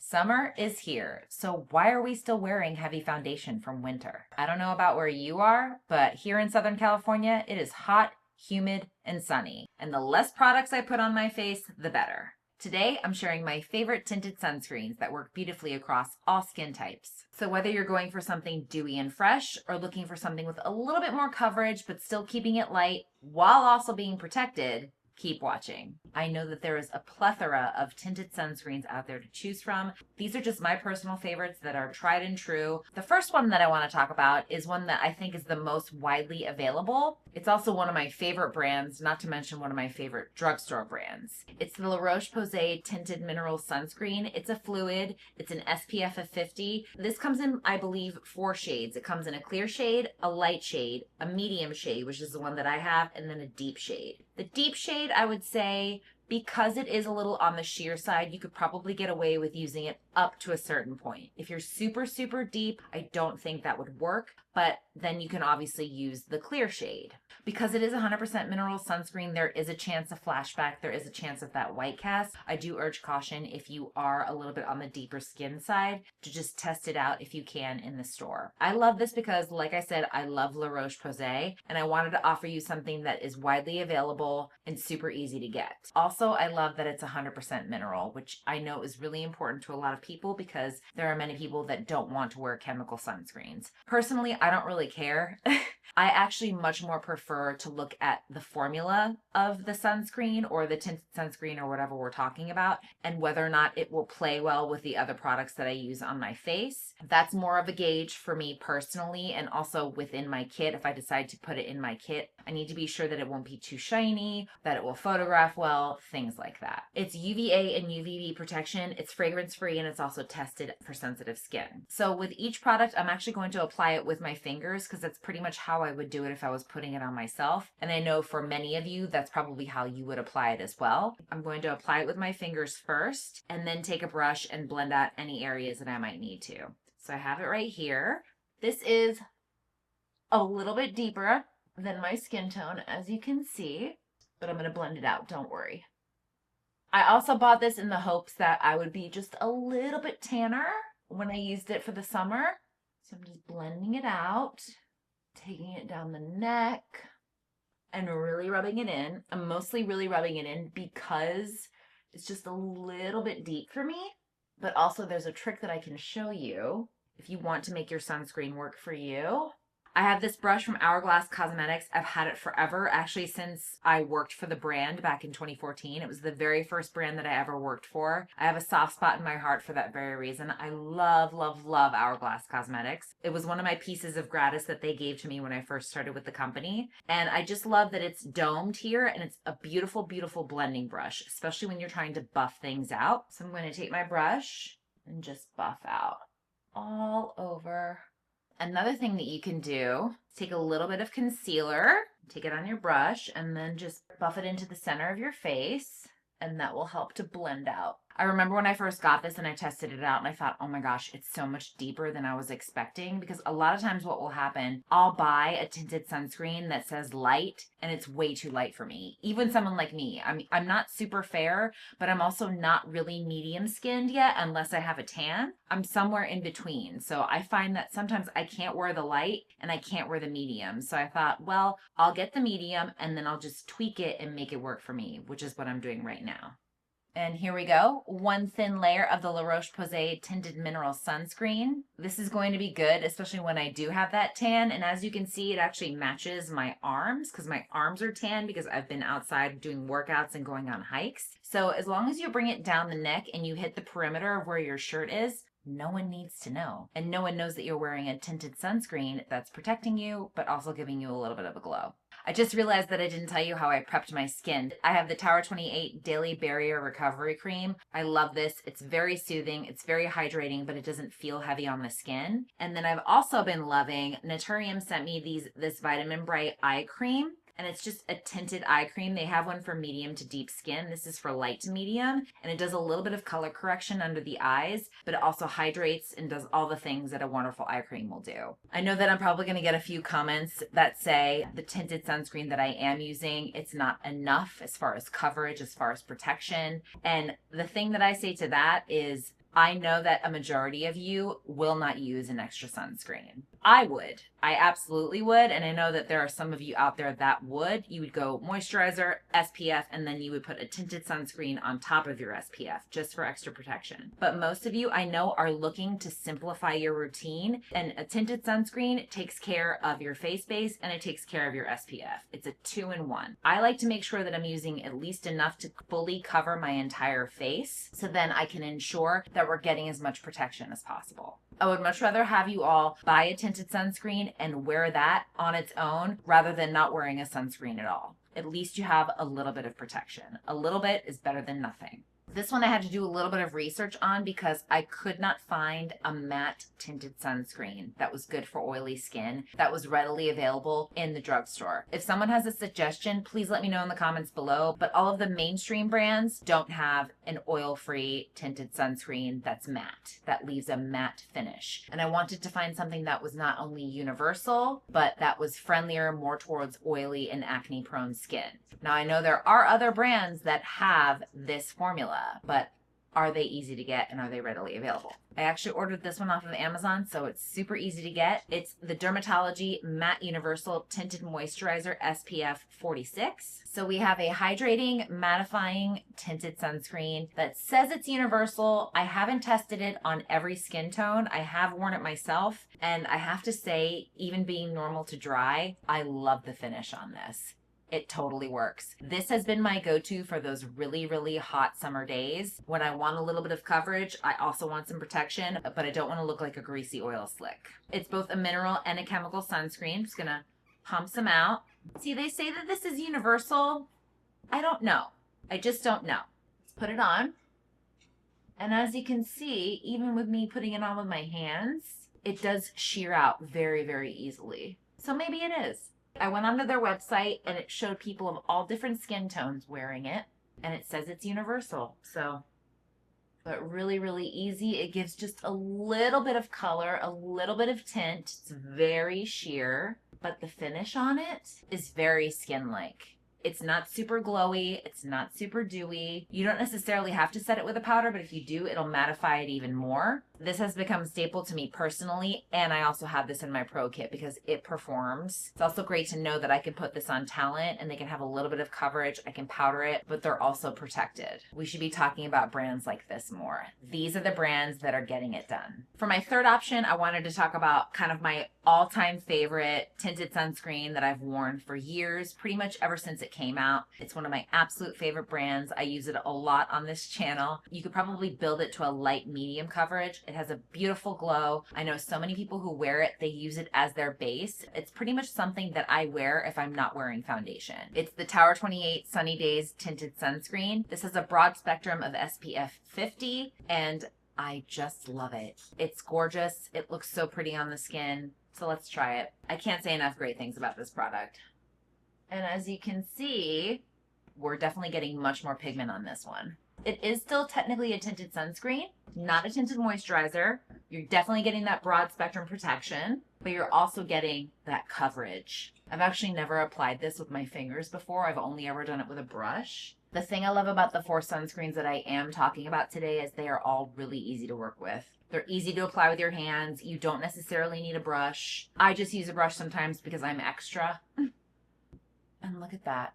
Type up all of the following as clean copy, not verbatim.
Summer is here, so why are we still wearing heavy foundation from winter? I don't know about where you are, but here in Southern California, it is hot, humid, and sunny. And the less products I put on my face, the better. Today, I'm sharing my favorite tinted sunscreens that work beautifully across all skin types. So whether you're going for something dewy and fresh or looking for something with a little bit more coverage but still keeping it light while also being protected, keep watching. I know that there is a plethora of tinted sunscreens out there to choose from. These are just my personal favorites that are tried and true. The first one that I want to talk about is one that I think is the most widely available. It's also one of my favorite brands, not to mention one of my favorite drugstore brands. It's the La Roche-Posay Tinted Mineral Sunscreen. It's a fluid. It's an SPF of 50. This comes in, I believe, 4 shades. It comes in a clear shade, a light shade, a medium shade, which is the one that I have, and then a deep shade. The deep shade, I would say, because it is a little on the sheer side, you could probably get away with using it up to a certain point. If you're super, super deep, I don't think that would work, but then you can obviously use the clear shade. Because it is 100% mineral sunscreen, there is a chance of flashback. There is a chance of that white cast. I do urge caution if you are a little bit on the deeper skin side to just test it out if you can in the store. I love this because, like I said, I love La Roche-Posay, and I wanted to offer you something that is widely available and super easy to get. Also, I love that it's 100% mineral, which I know is really important to a lot of people because there are many people that don't want to wear chemical sunscreens. Personally, I don't really care. I actually much more prefer to look at the formula of the sunscreen or the tinted sunscreen or whatever we're talking about and whether or not it will play well with the other products that I use on my face. That's more of a gauge for me personally, and also within my kit. If I decide to put it in my kit, I need to be sure that it won't be too shiny, that it will photograph well, things like that. It's UVA and UVB protection, it's fragrance free, and it's also tested for sensitive skin. So with each product, I'm actually going to apply it with my fingers because that's pretty much how I would do it if I was putting it on myself. And I know for many of you, that's probably how you would apply it as well. I'm going to apply it with my fingers first and then take a brush and blend out any areas that I might need to. So I have it right here. This is a little bit deeper than my skin tone, as you can see, but I'm going to blend it out, don't worry. I also bought this in the hopes that I would be just a little bit tanner when I used it for the summer. So I'm just blending it out, taking it down the neck, and really rubbing it in. I'm mostly really rubbing it in because it's just a little bit deep for me, but also there's a trick that I can show you if you want to make your sunscreen work for you. I have this brush from Hourglass Cosmetics. I've had it forever, actually since I worked for the brand back in 2014. It was the very first brand that I ever worked for. I have a soft spot in my heart for that very reason. I love, love, love Hourglass Cosmetics. It was one of my pieces of gratis that they gave to me when I first started with the company. And I just love that it's domed here and it's a beautiful, beautiful blending brush, especially when you're trying to buff things out. So I'm going to take my brush and just buff out all over. Another thing that you can do is take a little bit of concealer, take it on your brush, and then just buff it into the center of your face, and that will help to blend out. I remember when I first got this and I tested it out and I thought, oh my gosh, it's so much deeper than I was expecting, because a lot of times what will happen, I'll buy a tinted sunscreen that says light and it's way too light for me. Even someone like me, I'm not super fair, but I'm also not really medium skinned yet unless I have a tan. I'm somewhere in between. So I find that sometimes I can't wear the light and I can't wear the medium. So I thought, well, I'll get the medium and then I'll just tweak it and make it work for me, which is what I'm doing right now. And here we go, one thin layer of the La Roche-Posay Tinted Mineral Sunscreen. This is going to be good, especially when I do have that tan. And as you can see, it actually matches my arms because my arms are tan because I've been outside doing workouts and going on hikes. So as long as you bring it down the neck and you hit the perimeter of where your shirt is, no one needs to know. And no one knows that you're wearing a tinted sunscreen that's protecting you, but also giving you a little bit of a glow. I just realized that I didn't tell you how I prepped my skin. I have the Tower 28 Daily Barrier Recovery Cream. I love this. It's very soothing. It's very hydrating, but it doesn't feel heavy on the skin. And then I've also been loving, Naturium sent me this Vitamin Bright Eye Cream. And it's just a tinted eye cream. They have one for medium to deep skin. This is for light to medium, and it does a little bit of color correction under the eyes, but it also hydrates and does all the things that a wonderful eye cream will do. I know that I'm probably going to get a few comments that say the tinted sunscreen that I am using, it's not enough as far as coverage, as far as protection. And the thing that I say to that is, I know that a majority of you will not use an extra sunscreen. I would. I absolutely would. And I know that there are some of you out there that would. You would go moisturizer, SPF, and then you would put a tinted sunscreen on top of your SPF just for extra protection. But most of you I know are looking to simplify your routine, and a tinted sunscreen takes care of your face base and it takes care of your SPF. It's a 2-in-1. I like to make sure that I'm using at least enough to fully cover my entire face, so then I can ensure that we're getting as much protection as possible. I would much rather have you all buy a tinted sunscreen and wear that on its own rather than not wearing a sunscreen at all. At least you have a little bit of protection. A little bit is better than nothing. This one I had to do a little bit of research on because I could not find a matte tinted sunscreen that was good for oily skin that was readily available in the drugstore. If someone has a suggestion, please let me know in the comments below, but all of the mainstream brands don't have an oil-free tinted sunscreen that's matte, that leaves a matte finish. And I wanted to find something that was not only universal, but that was friendlier more towards oily and acne-prone skin. Now I know there are other brands that have this formula, but are they easy to get and are they readily available? I actually ordered this one off of Amazon, so it's super easy to get. It's the Dermatology Matte Universal Tinted Moisturizer SPF 46. So we have a hydrating, mattifying tinted sunscreen that says it's universal. I haven't tested it on every skin tone. I have worn it myself, and I have to say, even being normal to dry, I love the finish on this. It totally works. This has been my go-to for those really, really hot summer days. When I want a little bit of coverage, I also want some protection, but I don't want to look like a greasy oil slick. It's both a mineral and a chemical sunscreen. I'm just gonna pump some out. See, they say that this is universal. I don't know. I just don't know. Let's put it on. And as you can see, even with me putting it on with my hands, it does sheer out very, very easily. So maybe it is. I went onto their website and it showed people of all different skin tones wearing it, and it says it's universal. So, but really, really easy. It gives just a little bit of color, a little bit of tint. It's very sheer, but the finish on it is very skin-like. It's not super glowy. It's not super dewy. You don't necessarily have to set it with a powder, but if you do, it'll mattify it even more. This has become a staple to me personally, and I also have this in my pro kit because it performs. It's also great to know that I can put this on talent and they can have a little bit of coverage. I can powder it, but they're also protected. We should be talking about brands like this more. These are the brands that are getting it done. For my third option, I wanted to talk about kind of my all-time favorite tinted sunscreen that I've worn for years, pretty much ever since it came out. It's one of my absolute favorite brands. I use it a lot on this channel. You could probably build it to a light medium coverage. It has a beautiful glow. I know so many people who wear it, they use it as their base. It's pretty much something that I wear if I'm not wearing foundation. It's the Tower 28 Sunny Days Tinted Sunscreen. This has a broad spectrum of SPF 50, and I just love it. It's gorgeous. It looks so pretty on the skin. So let's try it. I can't say enough great things about this product. And as you can see, we're definitely getting much more pigment on this one. It is still technically a tinted sunscreen, not a tinted moisturizer. You're definitely getting that broad spectrum protection, but you're also getting that coverage. I've actually never applied this with my fingers before. I've only ever done it with a brush. The thing I love about the 4 sunscreens that I am talking about today is they are all really easy to work with. They're easy to apply with your hands. You don't necessarily need a brush. I just use a brush sometimes because I'm extra. And look at that.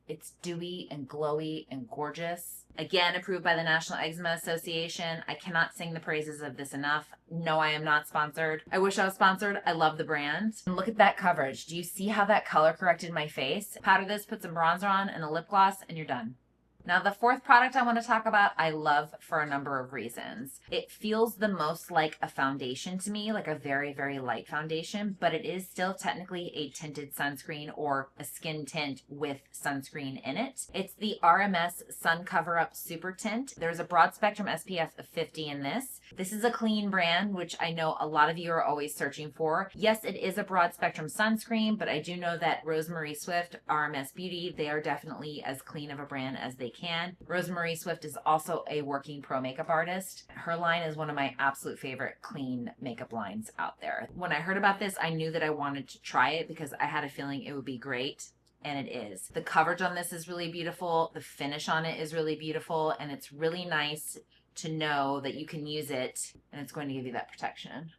It's dewy and glowy and gorgeous. Again, approved by the National Eczema Association. I cannot sing the praises of this enough. No, I am not sponsored. I wish I was sponsored. I love the brand. And look at that coverage. Do you see how that color corrected my face? Powder this, put some bronzer on and a lip gloss, and you're done. Now, the fourth product I want to talk about, I love for a number of reasons. It feels the most like a foundation to me, like a very, very light foundation, but it is still technically a tinted sunscreen or a skin tint with sunscreen in it. It's the RMS Sun Cover Up Super Tint. There's a broad spectrum SPF of 50 in this. This is a clean brand, which I know a lot of you are always searching for. Yes, it is a broad spectrum sunscreen, but I do know that Rosemary Swift, RMS Beauty, they are definitely as clean of a brand as they can. Rosemary Swift is also a working pro makeup artist. Her line is one of my absolute favorite clean makeup lines out there. When I heard about this, I knew that I wanted to try it because I had a feeling it would be great. And it is. The coverage on this is really beautiful. The finish on it is really beautiful. And it's really nice to know that you can use it and it's going to give you that protection.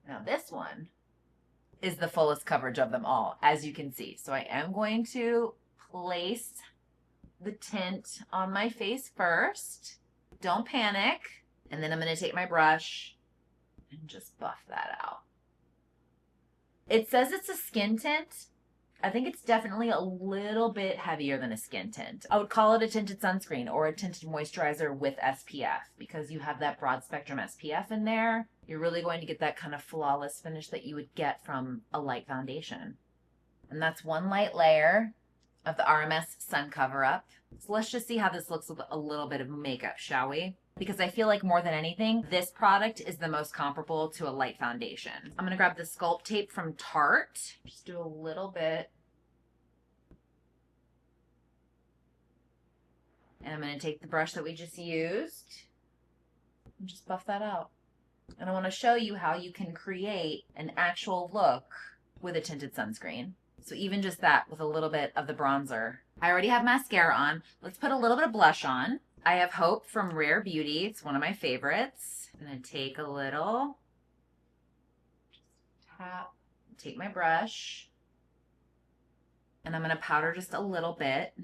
Now this one is the fullest coverage of them all, as you can see. So I am going to place the tint on my face first. Don't panic. And then I'm going to take my brush and just buff that out. It says it's a skin tint. I think it's definitely a little bit heavier than a skin tint. I would call it a tinted sunscreen or a tinted moisturizer with SPF because you have that broad spectrum SPF in there. You're really going to get that kind of flawless finish that you would get from a light foundation. And that's one light layer of the RMS Sun Cover Up. So let's just see how this looks with a little bit of makeup, shall we? Because I feel like more than anything, this product is the most comparable to a light foundation. I'm going to grab the Sculpt Tape from Tarte. Just do a little bit. And I'm going to take the brush that we just used and just buff that out. And I want to show you how you can create an actual look with a tinted sunscreen. So even just that with a little bit of the bronzer. I already have mascara on. Let's put a little bit of blush on. I have Hope from Rare Beauty. It's one of my favorites. I'm going to take a little, just tap, take my brush, and I'm going to powder just a little bit.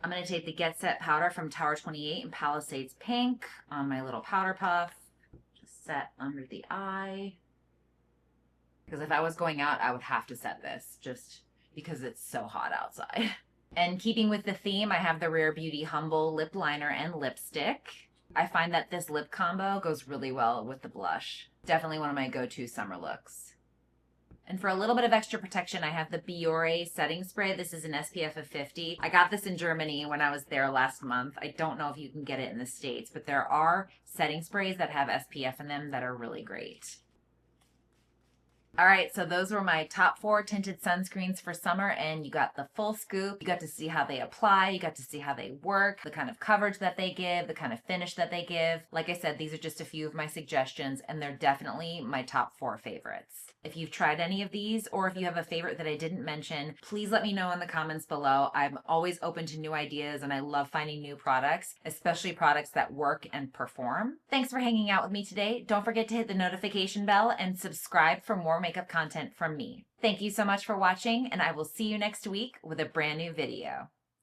I'm going to take the Get Set powder from Tower 28 in Palisades Pink on my little powder puff. Just set under the eye. Because if I was going out, I would have to set this just because it's so hot outside. And keeping with the theme, I have the Rare Beauty Humble Lip Liner and Lipstick. I find that this lip combo goes really well with the blush. Definitely one of my go-to summer looks. And for a little bit of extra protection, I have the Biore Setting Spray. This is an SPF of 50. I got this in Germany when I was there last month. I don't know if you can get it in the States, but there are setting sprays that have SPF in them that are really great. All right, so those were my top 4 tinted sunscreens for summer, and you got the full scoop. You got to see how they apply. You got to see how they work, the kind of coverage that they give, the kind of finish that they give. Like I said, these are just a few of my suggestions, and they're definitely my top 4 favorites. If you've tried any of these, or if you have a favorite that I didn't mention, please let me know in the comments below. I'm always open to new ideas, and I love finding new products, especially products that work and perform. Thanks for hanging out with me today. Don't forget to hit the notification bell and subscribe for more makeup content from me. Thank you so much for watching, and I will see you next week with a brand new video.